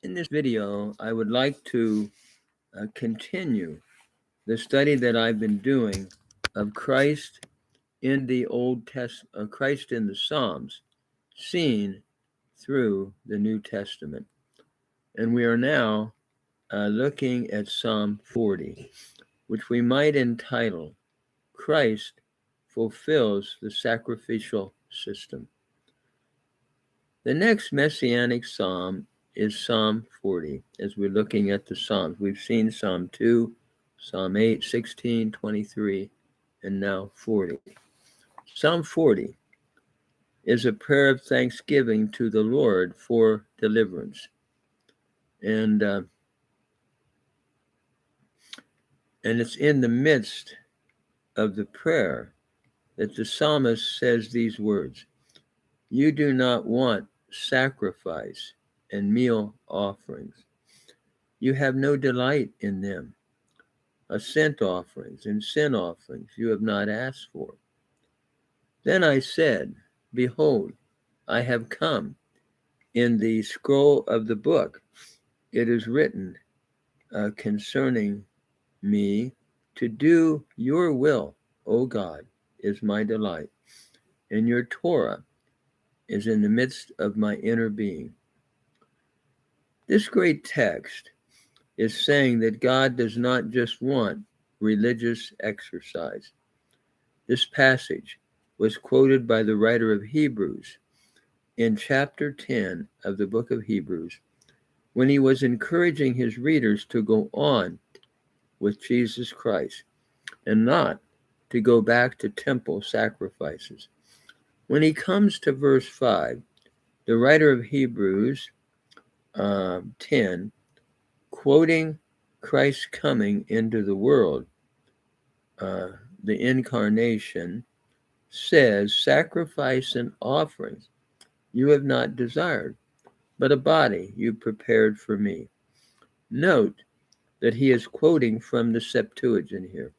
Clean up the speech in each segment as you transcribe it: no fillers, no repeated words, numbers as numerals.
In this video, I would like to continue the study that I've been doing of Christ in the Old Testament, Christ in the Psalms, seen through the New Testament. And we are now looking at Psalm 40, which we might entitle, Christ Fulfills the Sacrificial System. The next messianic psalm is Psalm 40, as we're looking at the Psalms. We've seen Psalm 2, Psalm 8, 16, 23, and now 40. Psalm 40 is a prayer of thanksgiving to the Lord for deliverance. And it's in the midst of the prayer that the psalmist says these words: "You do not want sacrifice and meal offerings. You have no delight in them. Ascent offerings and sin offerings you have not asked for." Then I said, "Behold, I have come. In the scroll of the book it is written concerning me, to do your will, O God, is my delight, and your Torah is in the midst of my inner being." This great text is saying that God does not just want religious exercise. This passage was quoted by the writer of Hebrews in chapter 10 of the book of Hebrews, when he was encouraging his readers to go on with Jesus Christ and not to go back to temple sacrifices. When he comes to verse 5, the writer of Hebrews 10, quoting Christ's coming into the world, the incarnation, says, "Sacrifice and offerings you have not desired, but a body you prepared for me." Note that he is quoting from the Septuagint here,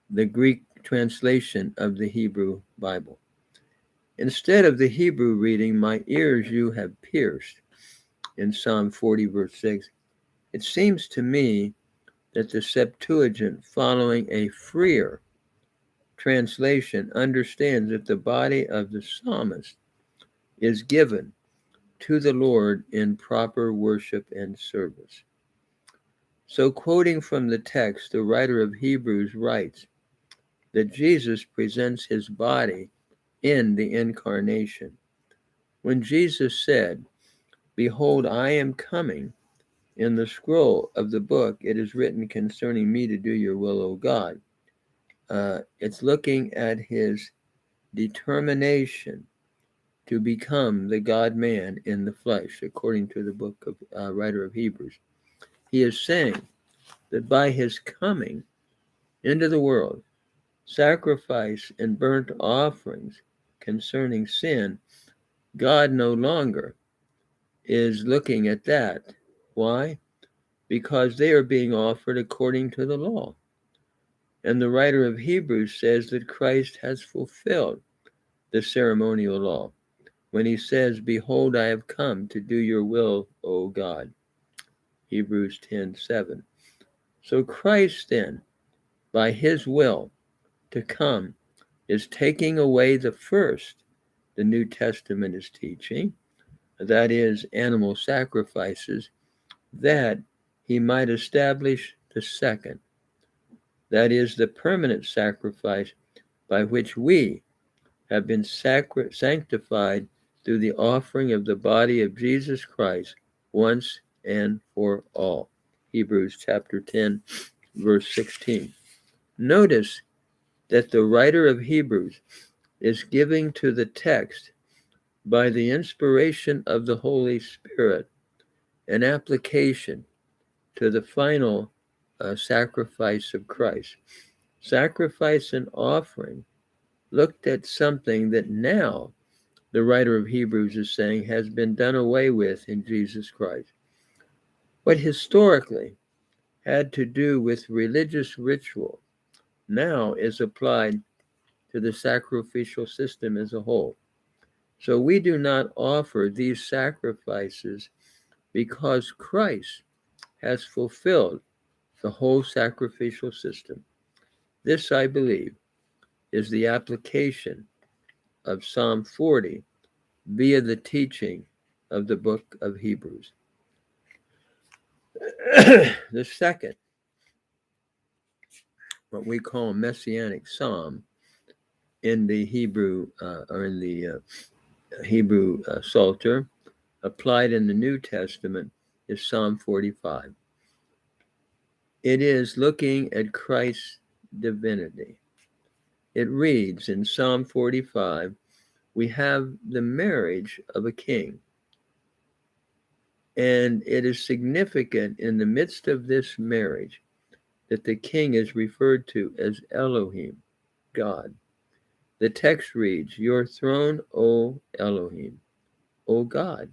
the Greek translation of the Hebrew Bible. Instead of the Hebrew reading, "My ears you have pierced," in Psalm 40, verse 6, it seems to me that the Septuagint, following a freer translation, understands that the body of the psalmist is given to the Lord in proper worship and service. So, quoting from the text, the writer of Hebrews writes that Jesus presents his body in the incarnation. When Jesus said, "Behold, I am coming," in the scroll of the book it is written concerning me, to do your will, O God. It's looking at his determination to become the God-man in the flesh, according to the book of writer of Hebrews. He is saying that by his coming into the world, sacrifice and burnt offerings concerning sin, God no longer is looking at that. Why? Because they are being offered according to the law. And the writer of Hebrews says that Christ has fulfilled the ceremonial law when he says, "Behold, I have come to do your will, O God." Hebrews 10:7. So Christ then, by his will to come, is taking away the first the New Testament is teaching, that is, animal sacrifices, that he might establish the second, that is, the permanent sacrifice by which we have been sanctified through the offering of the body of Jesus Christ once and for all. Hebrews chapter 10, verse 16. Notice that the writer of Hebrews is giving to the text, by the inspiration of the Holy Spirit, an application to the final sacrifice of Christ. Sacrifice and offering looked at something that now the writer of Hebrews is saying has been done away with in Jesus Christ. What historically had to do with religious ritual now is applied to the sacrificial system as a whole. So we do not offer these sacrifices because Christ has fulfilled the whole sacrificial system. This, I believe, is the application of Psalm 40 via the teaching of the book of Hebrews. The second, what we call messianic psalm in the Hebrew or in the Hebrew Psalter, applied in the New Testament, is Psalm 45. It is looking at Christ's divinity. It reads in Psalm 45, we have the marriage of a king. And it is significant in the midst of this marriage that the king is referred to as Elohim, God. The text reads, your throne, O Elohim, O God,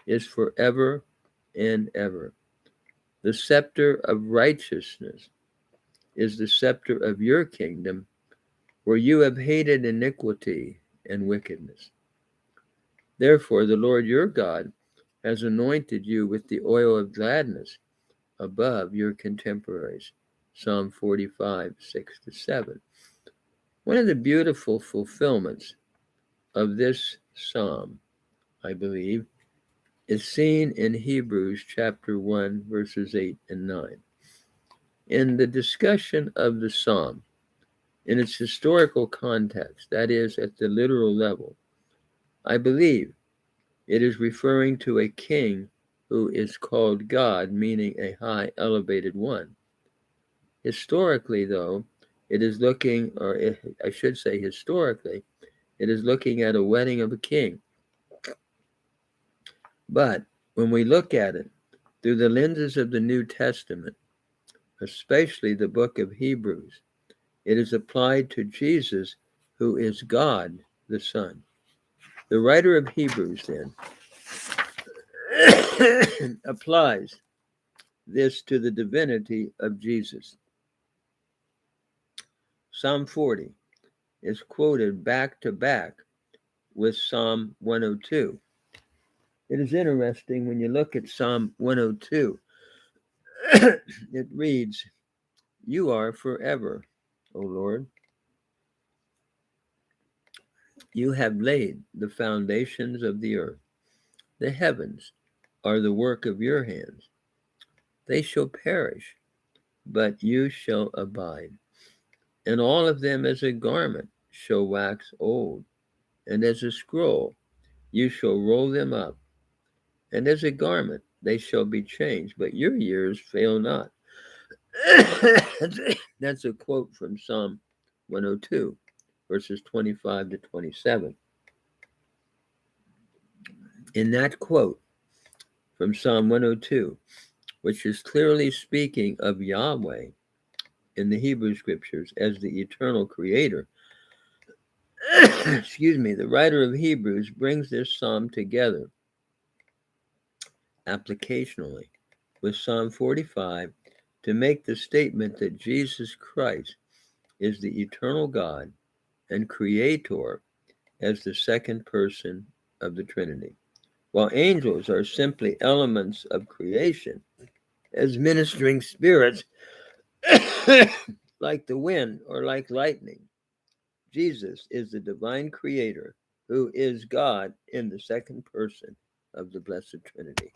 is forever and ever. The scepter of righteousness is the scepter of your kingdom, where you have hated iniquity and wickedness. Therefore, the Lord your God has anointed you with the oil of gladness above your contemporaries. Psalm 45, 6-7. One of the beautiful fulfillments of this psalm, I believe, is seen in Hebrews chapter 1, verses 8 and 9. In the discussion of the psalm, in its historical context, that is, at the literal level, I believe it is referring to a king who is called God, meaning a high, elevated one. Historically, though, it is looking, or I should say historically, it is looking at a wedding of a king. But when we look at it through the lenses of the New Testament, especially the book of Hebrews, it is applied to Jesus, who is God the Son. The writer of Hebrews then applies this to the divinity of Jesus. Psalm 40 is quoted back to back with Psalm 102. It is interesting when you look at Psalm 102, it reads, you are forever, O Lord. You have laid the foundations of the earth. The heavens are the work of your hands. They shall perish, but you shall abide. And all of them as a garment shall wax old, and as a scroll you shall roll them up, and as a garment they shall be changed, but your years fail not. That's a quote from Psalm 102, verses 25-27. In that quote from Psalm 102, which is clearly speaking of Yahweh in the Hebrew scriptures as the eternal creator, the writer of Hebrews brings this psalm together applicationally with Psalm 45 to make the statement that Jesus Christ is the eternal God and creator as the second person of the Trinity, while angels are simply elements of creation as ministering spirits like the wind or like lightning. Jesus is the divine creator who is God in the second person of the Blessed Trinity.